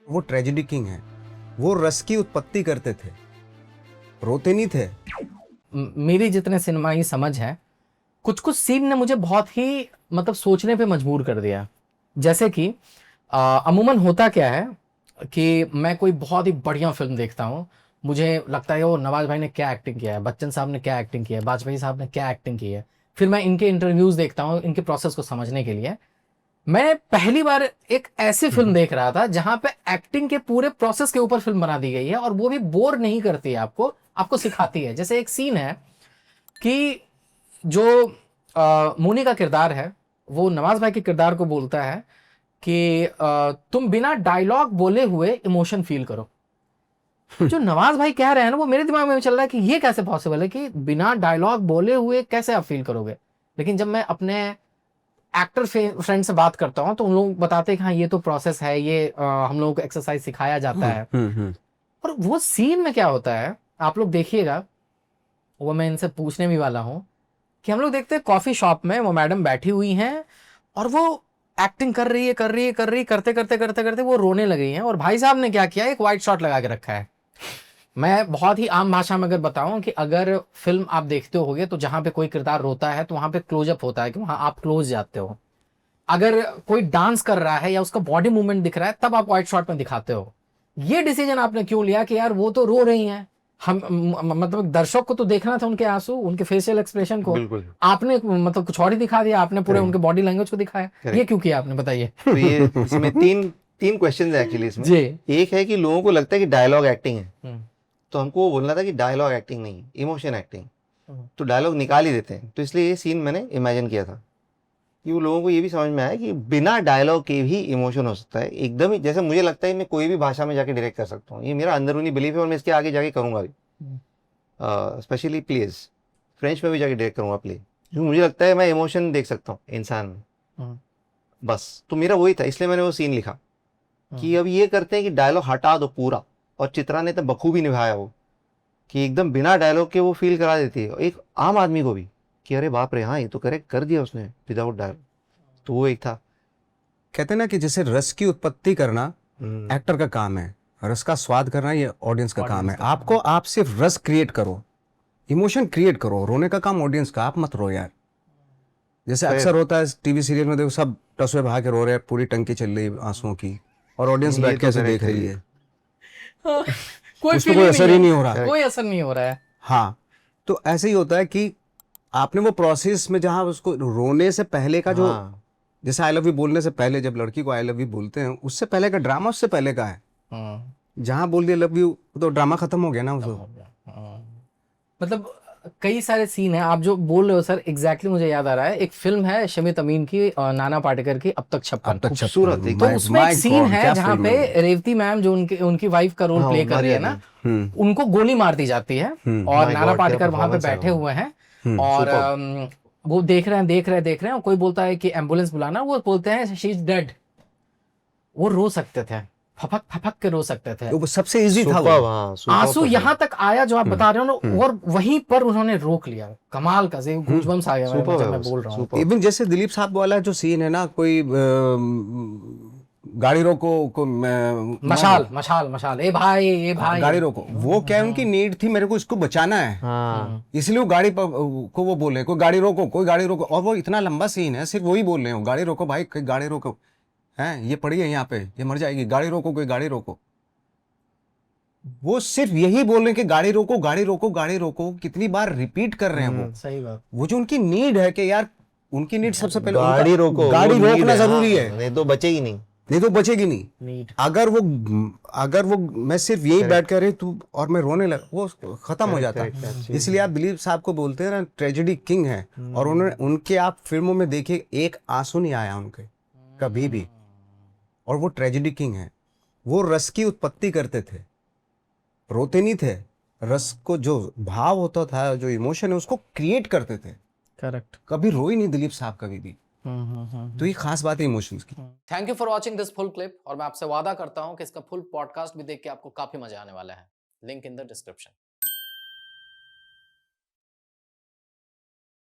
वो tragedy king है। वो रस की उत्पत्ति करते थे, रोते नहीं थे। मेरी जितने सिनेमाई समझ है, कुछ कुछ सीन ने मुझे बहुत ही मतलब सोचने पे मजबूर कर दिया। जैसे कि अमूमन होता क्या है कि मैं कोई बहुत ही बढ़िया फिल्म देखता हूँ, मुझे लगता है वो नवाज भाई ने क्या एक्टिंग किया है, बच्चन साहब ने क्या एक्टिंग किया है, वाजपेयी साहब ने क्या एक्टिंग की है। फिर मैं इनके इंटरव्यूज देखता हूँ इनके प्रोसेस को समझने के लिए। मैं पहली बार एक ऐसी फिल्म देख रहा था जहां पे एक्टिंग के पूरे प्रोसेस के ऊपर फिल्म बना दी गई है, और वो भी बोर नहीं करती है, आपको आपको सिखाती है। जैसे एक सीन है कि जो मोनी का किरदार है वो नवाज भाई के किरदार को बोलता है कि तुम बिना डायलॉग बोले हुए इमोशन फील करो। जो नवाज भाई कह रहे हैं ना, वो मेरे दिमाग में चल रहा है कि ये कैसे पॉसिबल है कि बिना डायलॉग बोले हुए कैसे आप फील करोगे। लेकिन जब मैं अपने एक्टर फ्रेंड से बात करता हूँ तो उन लोग बताते हैं कि हाँ ये तो प्रोसेस है, ये हम लोगों को एक्सरसाइज सिखाया जाता है। और वो सीन में क्या होता है आप लोग देखिएगा, वो मैं इनसे पूछने भी वाला हूँ कि हम लोग देखते हैं कॉफी शॉप में वो मैडम बैठी हुई हैं और वो एक्टिंग कर रही है करते करते करते करते वो रोने लगी हैं, और भाई साहब ने क्या किया, एक वाइट शॉट लगा के रखा है। मैं बहुत ही आम भाषा में अगर बताऊं कि अगर फिल्म आप देखते होगे तो जहां पे कोई किरदार रोता है तो वहां पे क्लोजअप होता है कि वहां आप क्लोज जाते हो। अगर कोई डांस कर रहा है या उसका बॉडी मूवमेंट दिख रहा है तब आप व्हाइट शॉट में दिखाते हो। ये डिसीजन आपने क्यों लिया कि यार वो तो रो रही हैं, हम मतलब दर्शक को तो देखना था उनके आंसू, उनके फेशियल एक्सप्रेशन को। बिल्कुल। आपने मतलब कुछ और ही दिखा दिया, आपने पूरे उनके बॉडी लैंग्वेज को दिखाया। ये क्यों किया आपने, बताइए। तो ये इसमें तीन तीन क्वेश्चन है एक्चुअली इसमें। जी। एक है कि लोगों को लगता है कि डायलॉग एक्टिंग है, तो हमको वो बोलना था कि डायलॉग एक्टिंग नहीं, इमोशन एक्टिंग। तो डायलॉग निकाल ही देते हैं, तो इसलिए ये सीन मैंने इमेजिन किया था कि वो लोगों को ये भी समझ में आया कि बिना डायलॉग के भी इमोशन हो सकता है। एकदम ही जैसे मुझे लगता है मैं कोई भी भाषा में जाके डायरेक्ट कर सकता हूँ, ये मेरा अंदरूनी बिलीफ है और मैं इसके आगे जाके करूँगा भी। स्पेशली प्लेज, फ्रेंच में भी जाके डायरेक्ट करूँगा प्ले, क्योंकि मुझे लगता है मैं इमोशन देख सकता हूँ इंसान में। बस तो मेरा वही था, इसलिए मैंने वो सीन लिखा कि अब ये करते हैं कि डायलॉग हटा दो पूरा, और चित्रा ने तो बखूबी निभाया वो कि एकदम बिना डायलॉग के वो फील करा देती है एक आम आदमी को भी कि अरे बाप रे हाँ ये तो करेक्ट कर दिया उसने विदाउट डायलॉग। तो वो एक था। कहते हैं ना कि जैसे रस की उत्पत्ति करना एक्टर का काम है, रस का स्वाद करना ये ऑडियंस का काम है। आपको आप सिर्फ रस क्रिएट करो, इमोशन क्रिएट करो, रोने का काम ऑडियंस का। आप मत रो यार। जैसे अक्सर होता है टीवी सीरियल में, देखो सब टसवे भाग के रो रहे हैं, पूरी टंकी चल रही है आंसुओं की, और ऑडियंस बैठ के ऐसे देख रही है, कोई उस पर कोई असर ही नहीं हो रहा। कोई असर नहीं हो रहा है। हाँ, तो ऐसे ही होता है कि आपने वो प्रोसेस में जहां उसको रोने से पहले का जो, जैसे आई लव यू बोलने से पहले जब लड़की को आई लव यू बोलते हैं, उससे पहले का ड्रामा उससे पहले का है। जहां बोल दिया लव यू तो ड्रामा खत्म हो गया ना उसको। मतलब कई सारे सीन हैं आप जो बोल रहे हो सर, एग्जैक्टली मुझे याद आ रहा है। एक फिल्म है शमित अमीन की, नाना पाटेकर की, अब तक छप्पन। खूबसूरत तो उसमें एक सीन है जहाँ पे रेवती मैम जो उनकी वाइफ का रोल प्ले कर रही है ना, उनको गोली मार दी जाती है और नाना पाटेकर वहां पे बैठे हुए हैं और वो देख रहे हैं और कोई बोलता है कि एम्बुलेंस बुलाना, वो बोलते हैं शी इज डेड। वो रो सकते थे, फपक फपक के रो सकते थे। वो सबसे इजी था वो। आंसू यहाँ तक आया जो आप बता रहे हो ना, और वहीं पर उन्होंने रोक लिया। कमाल का गूज़बम्स आ गया जब मैं बोल रहा हूँ। इवन जैसे दिलीप साहब वाला जो सीन है ना, कोई गाड़ी रोको को मशाल ए भाई गाड़ी रोको, वो क्या उनकी नीड थी, मेरे को इसको बचाना है, इसलिए वो गाड़ी को वो बोले कोई गाड़ी रोको, कोई गाड़ी रोको। और वो इतना लंबा सीन है, सिर्फ वही बोल रहे हो गाड़ी रोको भाई, कोई गाड़ी रोको है, ये पड़ी है यहाँ पे, ये मर जाएगी, गाड़ी रोको, कोई गाड़ी रोको। वो सिर्फ यही बोल रहे हैं कि गाड़ी रोको गाड़ी रोको गाड़ी रोको, कितनी बार रिपीट कर रहे हैं वो। सही बात। वो जो उनकी नीड है कि यार, उनकी नीड सबसे पहले गाड़ी रोको, गाड़ी रोकना जरूरी है, नहीं तो बचेगी नहीं, बचेगी नहीं। अगर वो मैं सिर्फ यही बैठ कर रही तू और मैं रोने लगा, वो खत्म हो जाता। इसलिए आप दिलीप साहब को बोलते हैं ना ट्रेजेडी किंग है, और उनके आप फिल्मों में देखिए एक आंसू नहीं आया उनके कभी भी, और वो ट्रेजेडी किंग है। वो रस की उत्पत्ति करते थे, रोते नहीं थे। रस को जो भाव होता था, जो इमोशन है, उसको क्रिएट करते थे। करेक्ट। कभी रोई नहीं दिलीप साहब कभी भी। तो ये खास बात है इमोशंस की। Thank you for watching this full clip, और मैं आपसे वादा करता हूं कि इसका फुल पॉडकास्ट भी देख के आपको काफी मजा आने वाला है। Link in the description.